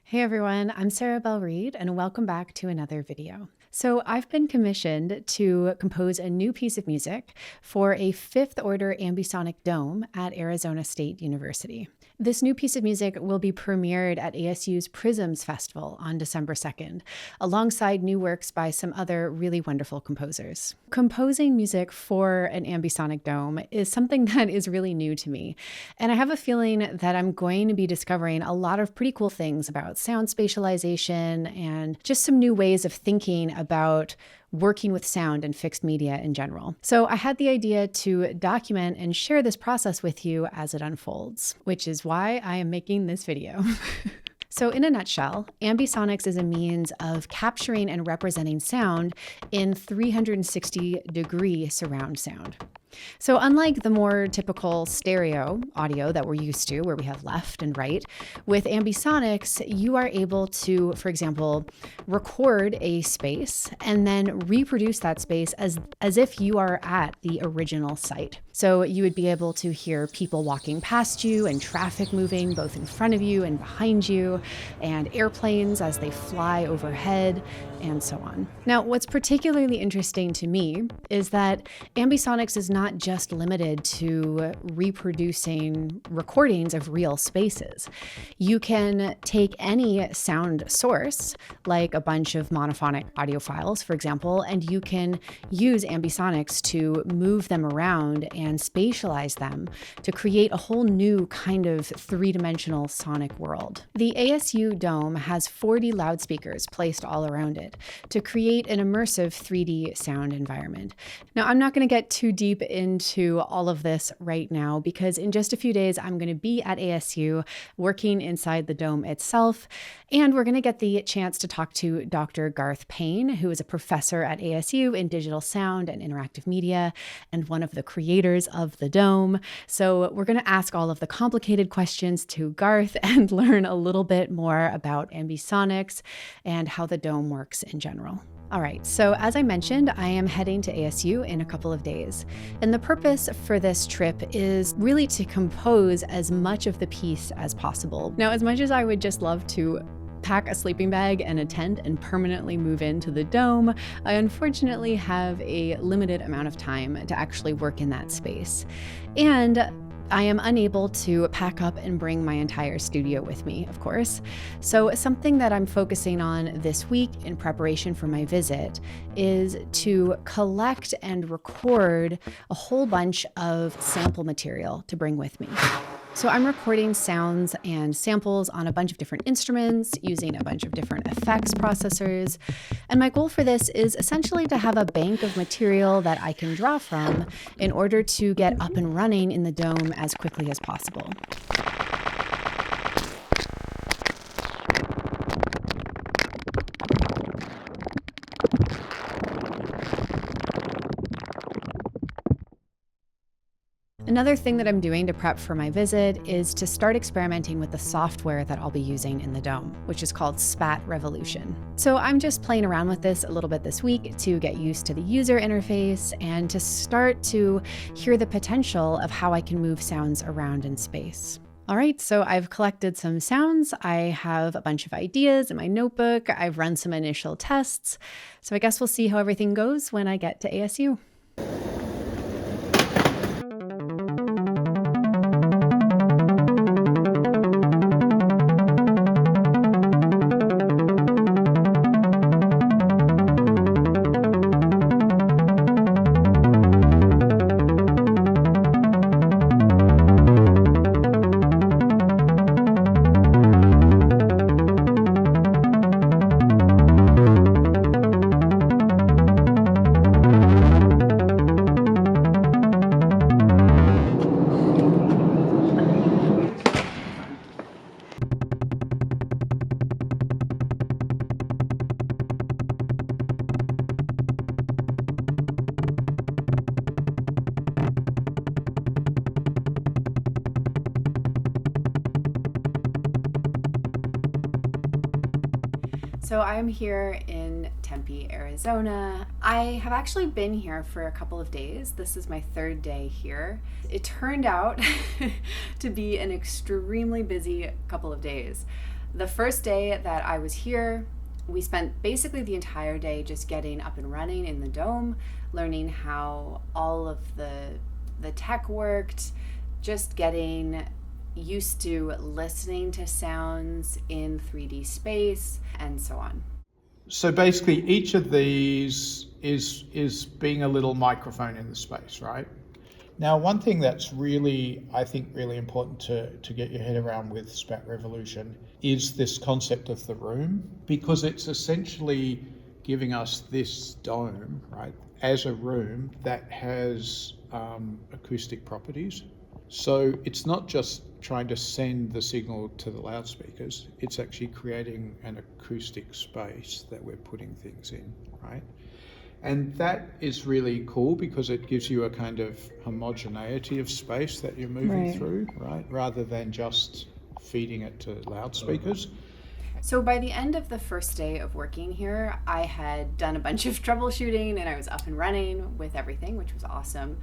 Hey everyone, I'm Belle Reid and welcome back to another video. So I've been commissioned to compose a new piece of music for a fifth order ambisonic dome at Arizona State University. This new piece of music will be premiered at ASU's PRISMS Festival on December 2nd, alongside new works by some other really wonderful composers. Composing music for an ambisonic dome is something that is really new to me, and I have a feeling that I'm going to be discovering a lot of pretty cool things about sound spatialization and just some new ways of thinking about working with sound and fixed media in general. So I had the idea to document and share this process with you as it unfolds, which is why I am making this video. So in a nutshell, Ambisonics is a means of capturing and representing sound in 360-degree surround sound. So unlike the more typical stereo audio that we're used to, where we have left and right, with Ambisonics, you are able to, for example, record a space and then reproduce that space as if you are at the original site. So you would be able to hear people walking past you and traffic moving both in front of you and behind you, and airplanes as they fly overhead, and so on. Now, what's particularly interesting to me is that Ambisonics is not just limited to reproducing recordings of real spaces. You can take any sound source, like a bunch of monophonic audio files, for example, and you can use Ambisonics to move them around and spatialize them to create a whole new kind of three-dimensional sonic world. The ASU Dome has 40 loudspeakers placed all around it to create an immersive 3D sound environment. Now, I'm not going to get too deep into all of this right now because in just a few days, I'm going to be at ASU working inside the dome itself, and we're going to get the chance to talk to Dr. Garth Paine, who is a professor at ASU in digital sound and interactive media and one of the creators of the dome. So we're going to ask all of the complicated questions to Garth and learn a little bit more about Ambisonics and how the dome works in general. All right, so as I mentioned, I am heading to ASU in a couple of days. And the purpose for this trip is really to compose as much of the piece as possible. Now, as much as I would just love to pack a sleeping bag and a tent and permanently move into the dome, I unfortunately have a limited amount of time to actually work in that space. And I am unable to pack up and bring my entire studio with me, of course. So something that I'm focusing on this week in preparation for my visit is to collect and record a whole bunch of sample material to bring with me. So I'm recording sounds and samples on a bunch of different instruments using a bunch of different effects processors. And my goal for this is essentially to have a bank of material that I can draw from in order to get up and running in the dome as quickly as possible. Another thing that I'm doing to prep for my visit is to start experimenting with the software that I'll be using in the dome, which is called Spat Revolution. So I'm just playing around with this a little bit this week to get used to the user interface and to start to hear the potential of how I can move sounds around in space. All right, so I've collected some sounds. I have a bunch of ideas in my notebook. I've run some initial tests. So I guess we'll see how everything goes when I get to ASU. So I'm here in Tempe, Arizona. I have actually been here for a couple of days. This is my third day here. It turned out to be an extremely busy couple of days. The first day that I was here, we spent basically the entire day just getting up and running in the dome, learning how all of the tech worked, just getting used to listening to sounds in 3D space, and so on. So basically each of these is being a little microphone in the space, right? Now, one thing that's really, I think, really important to get your head around with Spat Revolution is this concept of the room, because it's essentially giving us this dome, right, as a room that has acoustic properties. So it's not just trying to send the signal to the loudspeakers, it's actually creating an acoustic space that we're putting things in, right? And that is really cool because it gives you a kind of homogeneity of space that you're moving through, right? Rather than just feeding it to loudspeakers. So by the end of the first day of working here, I had done a bunch of troubleshooting and I was up and running with everything, which was awesome.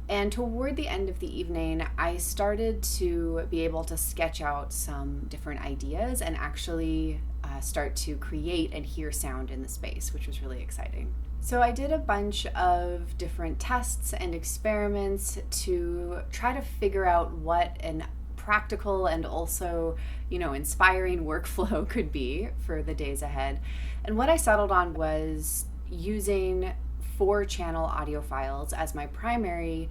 And toward the end of the evening, I started to be able to sketch out some different ideas and actually start to create and hear sound in the space, which was really exciting. So I did a bunch of different tests and experiments to try to figure out what an practical and also, inspiring workflow could be for the days ahead. And what I settled on was using 4-channel audio files as my primary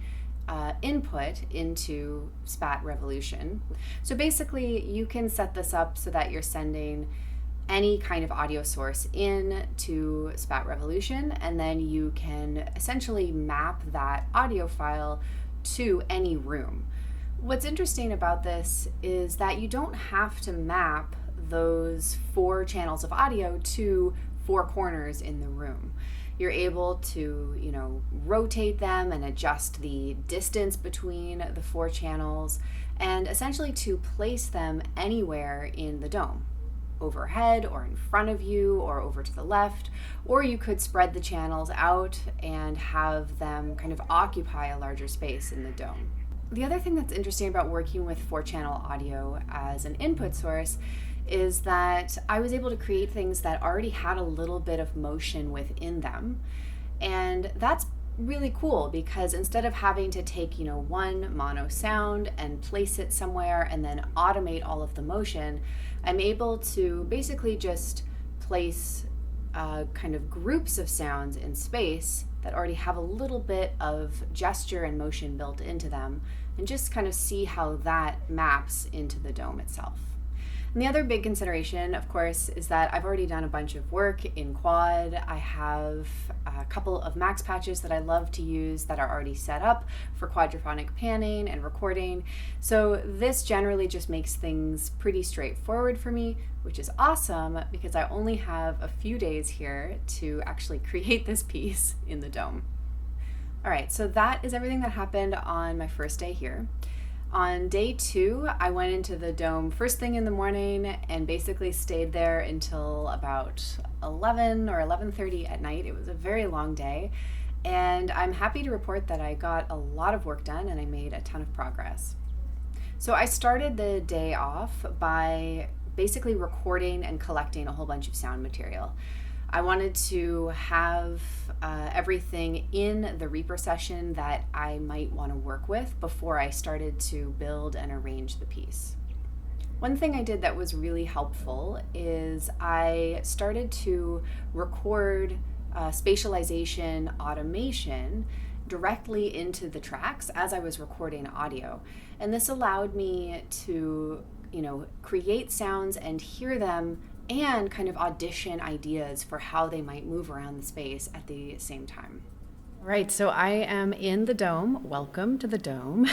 input into Spat Revolution. So basically you can set this up so that you're sending any kind of audio source in to Spat Revolution, and then you can essentially map that audio file to any room. What's interesting about this is that you don't have to map those 4 channels of audio to 4 corners in the room. You're able to, rotate them and adjust the distance between the 4 channels and essentially to place them anywhere in the dome, overhead or in front of you or over to the left, or you could spread the channels out and have them kind of occupy a larger space in the dome. The other thing that's interesting about working with 4-channel audio as an input source is that I was able to create things that already had a little bit of motion within them. And that's really cool because instead of having to take, one mono sound and place it somewhere and then automate all of the motion, I'm able to basically just place kind of groups of sounds in space that already have a little bit of gesture and motion built into them and just kind of see how that maps into the dome itself. And the other big consideration, of course, is that I've already done a bunch of work in quad. I have a couple of max patches that I love to use that are already set up for quadraphonic panning and recording. So this generally just makes things pretty straightforward for me, which is awesome because I only have a few days here to actually create this piece in the dome. All right, so that is everything that happened on my first day here. On day 2, I went into the dome first thing in the morning and basically stayed there until about 11 or 11:30 at night. It was a very long day, and I'm happy to report that I got a lot of work done and I made a ton of progress. So I started the day off by basically recording and collecting a whole bunch of sound material. I wanted to have everything in the Reaper session that I might want to work with before I started to build and arrange the piece. One thing I did that was really helpful is I started to record spatialization automation directly into the tracks as I was recording audio. And this allowed me to, create sounds and hear them and kind of audition ideas for how they might move around the space at the same time. Right, so I am in the dome. Welcome to the dome.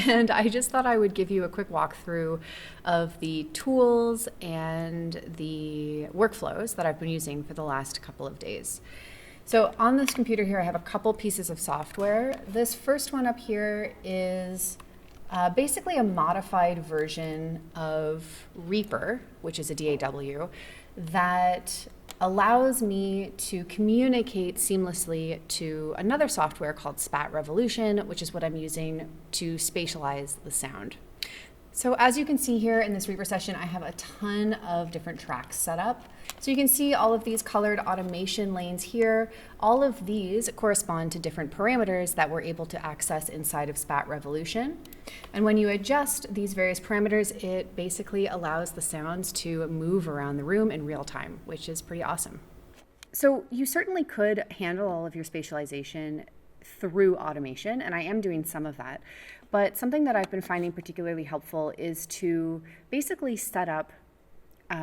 And I just thought I would give you a quick walkthrough of the tools and the workflows that I've been using for the last couple of days. So on this computer here, I have a couple pieces of software. This first one up here is basically a modified version of Reaper, which is a DAW, that allows me to communicate seamlessly to another software called Spat Revolution, which is what I'm using to spatialize the sound. So as you can see here in this Reaper session, I have a ton of different tracks set up. So you can see all of these colored automation lanes here. All of these correspond to different parameters that we're able to access inside of SPAT Revolution. And when you adjust these various parameters, it basically allows the sounds to move around the room in real time, which is pretty awesome. So you certainly could handle all of your spatialization through automation, and I am doing some of that. But something that I've been finding particularly helpful is to basically set up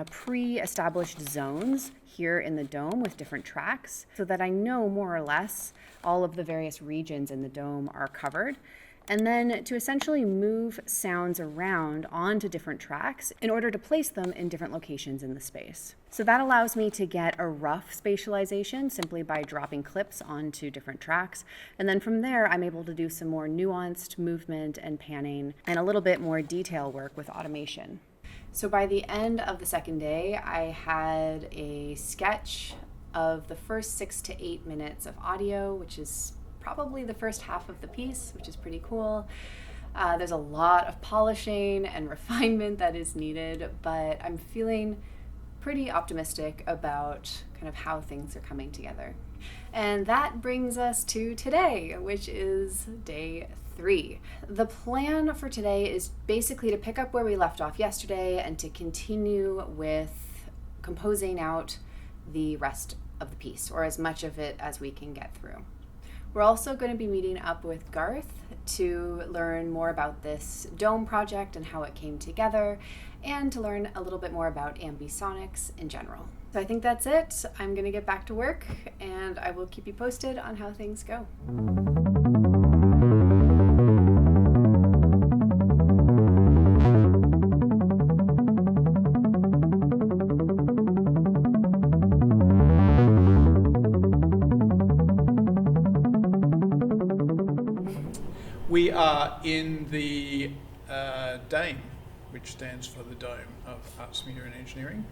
pre-established zones here in the dome with different tracks so that I know more or less all of the various regions in the dome are covered. And then to essentially move sounds around onto different tracks in order to place them in different locations in the space. So that allows me to get a rough spatialization simply by dropping clips onto different tracks. And then from there, I'm able to do some more nuanced movement and panning and a little bit more detail work with automation. So by the end of the second day, I had a sketch of the first 6 to 8 minutes of audio, which is probably the first half of the piece, which is pretty cool. There's a lot of polishing and refinement that is needed, but I'm feeling pretty optimistic about kind of how things are coming together. And that brings us to today, which is day 3. The plan for today is basically to pick up where we left off yesterday and to continue with composing out the rest of the piece, or as much of it as we can get through. We're also going to be meeting up with Garth to learn more about this dome project and how it came together, and to learn a little bit more about Ambisonics in general. So I think that's it. I'm going to get back to work, and I will keep you posted on how things go. We are in the DAME, which stands for the Dome of Arts, Media and Engineering.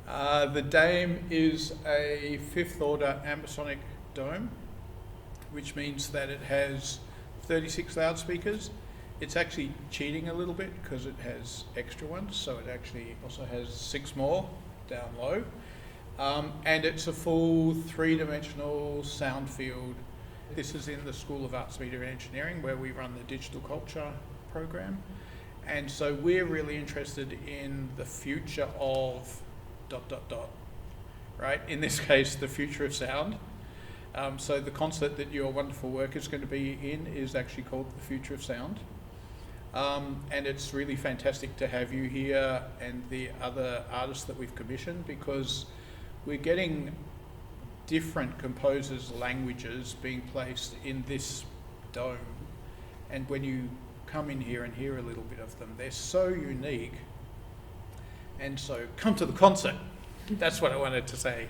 The DAME is a 5th order ambisonic dome, which means that it has 36 loudspeakers. It's actually cheating a little bit because it has extra ones, so it actually also has 6 more down low. And it's a full 3-dimensional sound field. This is in the School of Arts, Media and Engineering, where we run the digital culture program. And so we're really interested in the future of ... right? In this case, the future of sound. So the concert that your wonderful work is going to be in is actually called The Future of Sound. And it's really fantastic to have you here and the other artists that we've commissioned, because we're getting different composers' languages being placed in this dome. And when you come in here and hear a little bit of them, they're so unique. And so come to the concert. That's what I wanted to say.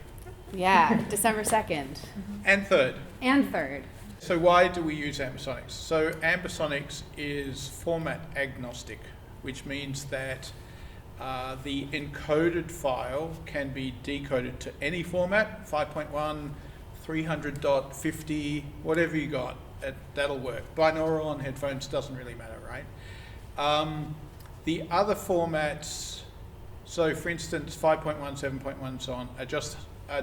Yeah, December 2nd. And 3rd. And 3rd. So why do we use Ambisonics? So Ambisonics is format agnostic, which means that the encoded file can be decoded to any format, 5.1, 300.50, whatever you got, that'll work. Binaural on headphones doesn't really matter, right? The other formats, so for instance, 5.1, 7.1 and so on, are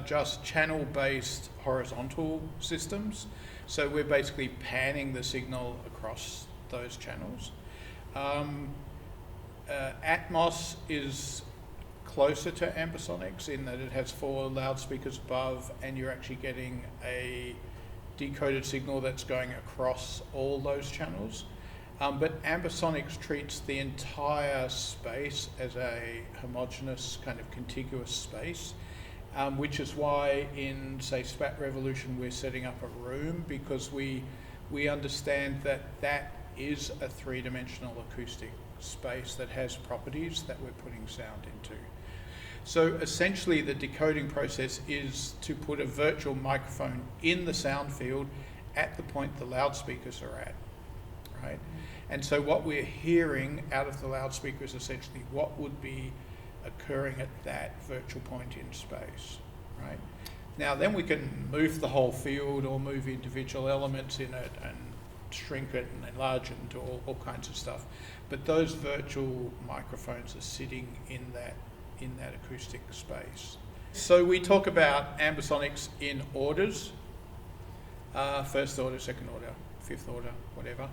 just channel-based horizontal systems. So we're basically panning the signal across those channels. Atmos is closer to Ambisonics in that it has 4 loudspeakers above, and you're actually getting a decoded signal that's going across all those channels. But Ambisonics treats the entire space as a homogeneous kind of contiguous space, which is why in, say, SPAT Revolution we're setting up a room, because we understand that that is a 3-dimensional acoustic space that has properties that we're putting sound into. So essentially the decoding process is to put a virtual microphone in the sound field at the point the loudspeakers are at, right? And so what we're hearing out of the loudspeaker is essentially what would be occurring at that virtual point in space, right? Now then we can move the whole field or move individual elements in it and shrink it and enlarge it and do all kinds of stuff. But those virtual microphones are sitting in that acoustic space. So we talk about ambisonics in orders, first order, second order, fifth order, whatever.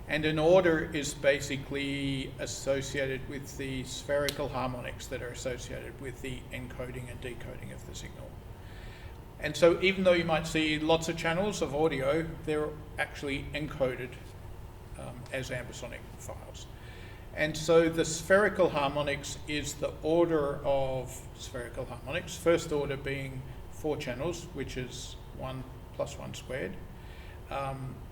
And an order is basically associated with the spherical harmonics that are associated with the encoding and decoding of the signal. And so even though you might see lots of channels of audio, they're actually encoded as ambisonic files. And so the spherical harmonics is the order of spherical harmonics, first order being 4 channels, which is 1 plus 1 squared.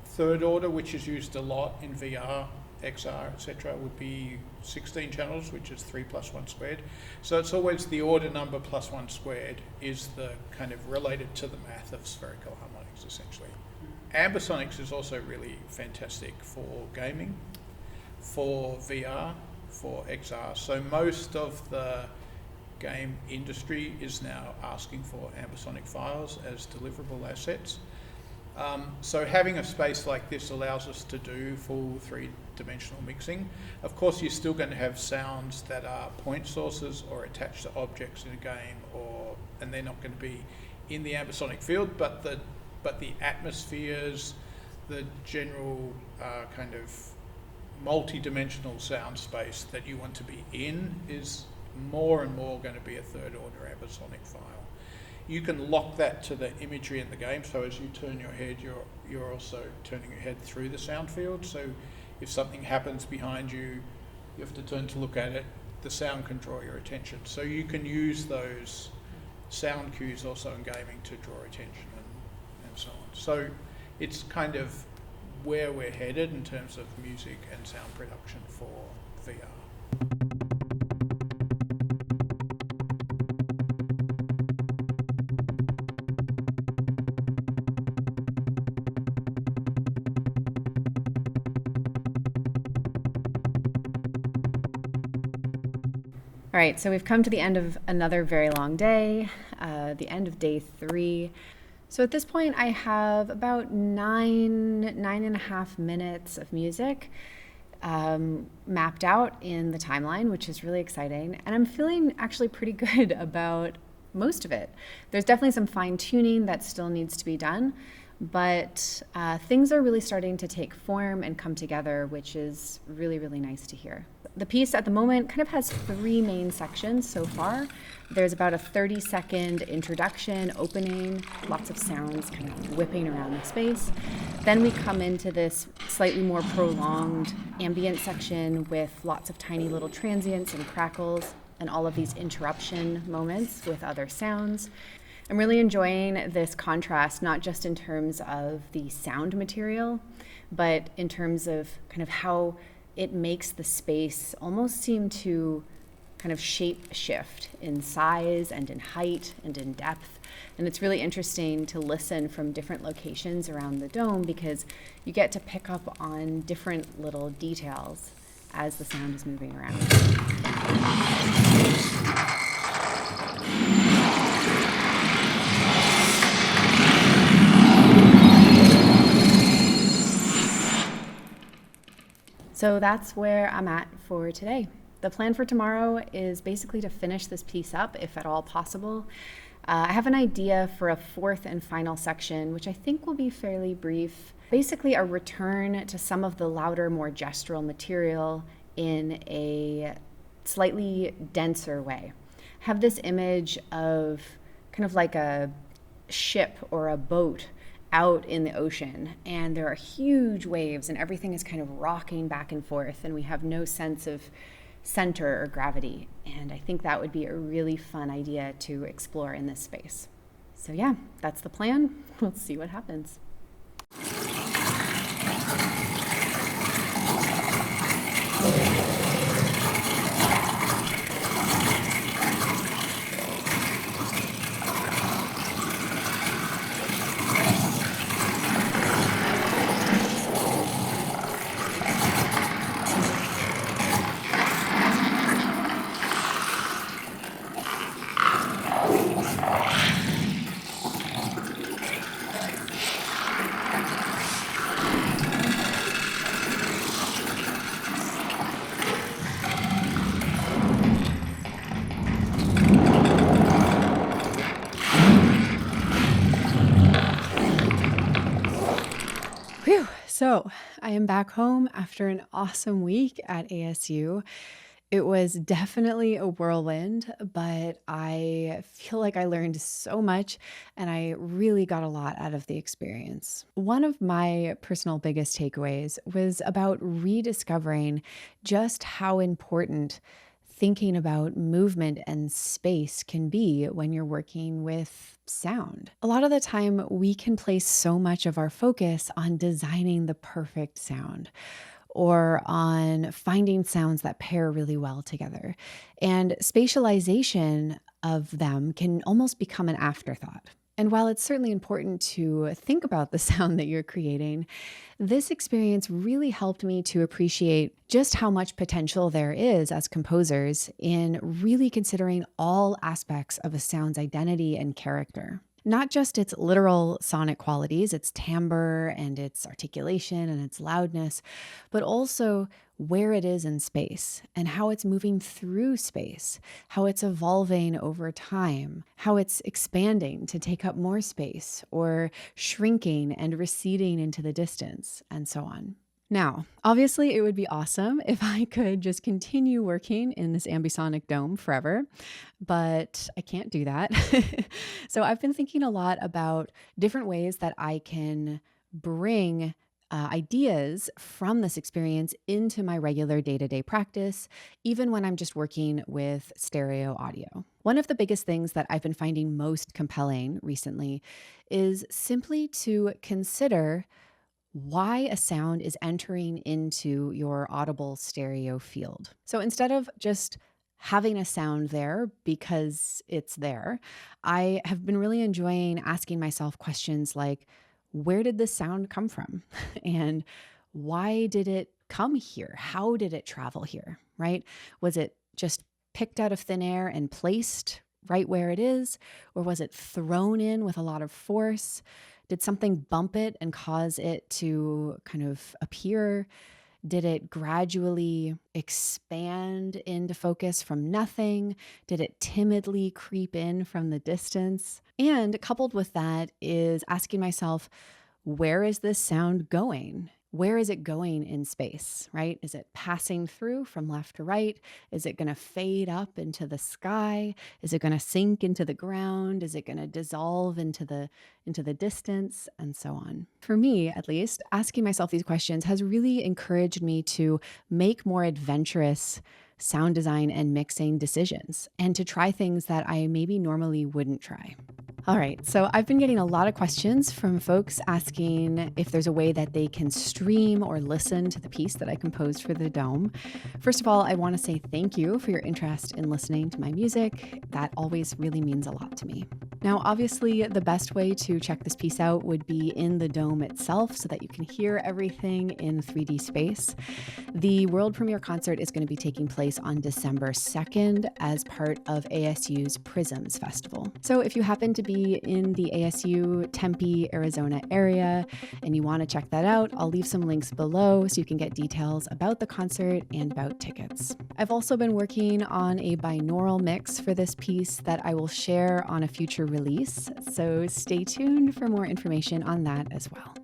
Third order, which is used a lot in VR, XR, etc., would be 16 channels, which is 3 plus 1 squared. So it's always the order number plus 1 squared is the kind of related to the math of spherical harmonics, essentially. Ambisonics is also really fantastic for gaming, for VR, for XR. So most of the game industry is now asking for ambisonic files as deliverable assets. So having a space like this allows us to do full 3-dimensional mixing. Of course, you're still going to have sounds that are point sources or attached to objects in a game, and they're not going to be in the ambisonic field, but the atmospheres, the general kind of multi-dimensional sound space that you want to be in is more and more going to be a third order ambisonic file. You can lock that to the imagery in the game, so as you turn your head, you're also turning your head through the sound field. So if something happens behind you, you have to turn to look at it, the sound can draw your attention. So you can use those sound cues also in gaming to draw attention and so on. So it's kind of where we're headed in terms of music and sound production for VR. All right, so we've come to the end of another very long day, the end of day 3. So at this point, I have about 9.5 minutes of music mapped out in the timeline, which is really exciting. And I'm feeling actually pretty good about most of it. There's definitely some fine tuning that still needs to be done, but things are really starting to take form and come together, which is really, really nice to hear. The piece at the moment kind of has 3 main sections so far. There's about a 30-second introduction, opening, lots of sounds kind of whipping around the space. Then we come into this slightly more prolonged ambient section with lots of tiny little transients and crackles and all of these interruption moments with other sounds. I'm really enjoying this contrast, not just in terms of the sound material, but in terms of kind of how it makes the space almost seem to kind of shape shift in size and in height and in depth. And it's really interesting to listen from different locations around the dome because you get to pick up on different little details as the sound is moving around. So that's where I'm at for today. The plan for tomorrow is basically to finish this piece up, if at all possible. I have an idea for a 4th and final section, which I think will be fairly brief. Basically a return to some of the louder, more gestural material in a slightly denser way. I have this image of kind of like a ship or a boat out in the ocean, and there are huge waves and everything is kind of rocking back and forth, and we have no sense of center or gravity. And I think that would be a really fun idea to explore in this space. So yeah, that's the plan. We'll see what happens. So, I am back home after an awesome week at ASU. It was definitely a whirlwind, but I feel like I learned so much and I really got a lot out of the experience. One of my personal biggest takeaways was about rediscovering just how important thinking about movement and space can be when you're working with sound. A lot of the time, we can place so much of our focus on designing the perfect sound or on finding sounds that pair really well together. And spatialization of them can almost become an afterthought. And while it's certainly important to think about the sound that you're creating, this experience really helped me to appreciate just how much potential there is as composers in really considering all aspects of a sound's identity and character. Not just its literal sonic qualities, its timbre and its articulation and its loudness, but also where it is in space and how it's moving through space, how it's evolving over time, how it's expanding to take up more space or shrinking and receding into the distance, and so on. Now, obviously, it would be awesome if I could just continue working in this ambisonic dome forever, but I can't do that. So I've been thinking a lot about different ways that I can bring ideas from this experience into my regular day-to-day practice, even when I'm just working with stereo audio. One of the biggest things that I've been finding most compelling recently is simply to consider why a sound is entering into your audible stereo field. So instead of just having a sound there because it's there, I have been really enjoying asking myself questions like, where did this sound come from? And why did it come here? How did it travel here, right? Was it just picked out of thin air and placed right where it is? Or was it thrown in with a lot of force? Did something bump it and cause it to kind of appear? Did it gradually expand into focus from nothing? Did it timidly creep in from the distance? And coupled with that is asking myself, where is this sound going? Where is it going in space, right? Is it passing through from left to right? Is it going to fade up into the sky? Is it going to sink into the ground? Is it going to dissolve into the distance, and so on? For me, at least, asking myself these questions has really encouraged me to make more adventurous sound design and mixing decisions and to try things that I maybe normally wouldn't try. All right, so I've been getting a lot of questions from folks asking if there's a way that they can stream or listen to the piece that I composed for the Dome. First of all, I want to say thank you for your interest in listening to my music. That always really means a lot to me. Now, obviously, the best way to check this piece out would be in the Dome itself so that you can hear everything in 3D space. The world premiere concert is going to be taking place on December 2nd as part of ASU's PRISMS Festival. So if you happen to be in the ASU Tempe, Arizona area and you want to check that out, I'll leave some links below so you can get details about the concert and about tickets. I've also been working on a binaural mix for this piece that I will share on a future release, so stay tuned for more information on that as well.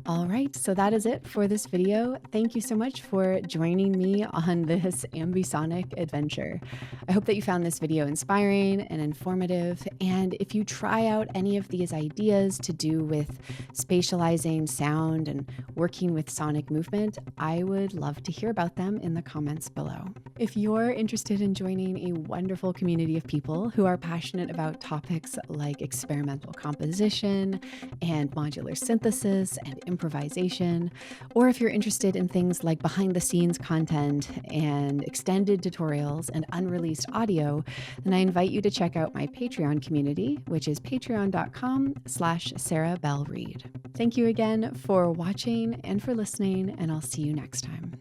All right, so that is it for this video. Thank you so much for joining me on this ambisonic adventure. I hope that you found this video inspiring and informative, and if you try out any of these ideas to do with spatializing sound and working with sonic movement, I would love to hear about them in the comments below. If you're interested in joining a wonderful community of people who are passionate about topics like experimental composition and modular synthesis and improvisation, or if you're interested in things like behind the scenes content and extended tutorials and unreleased audio, then I invite you to check out my Patreon community, which is patreon.com/SarahBelleReid. Thank you again for watching and for listening, and I'll see you next time.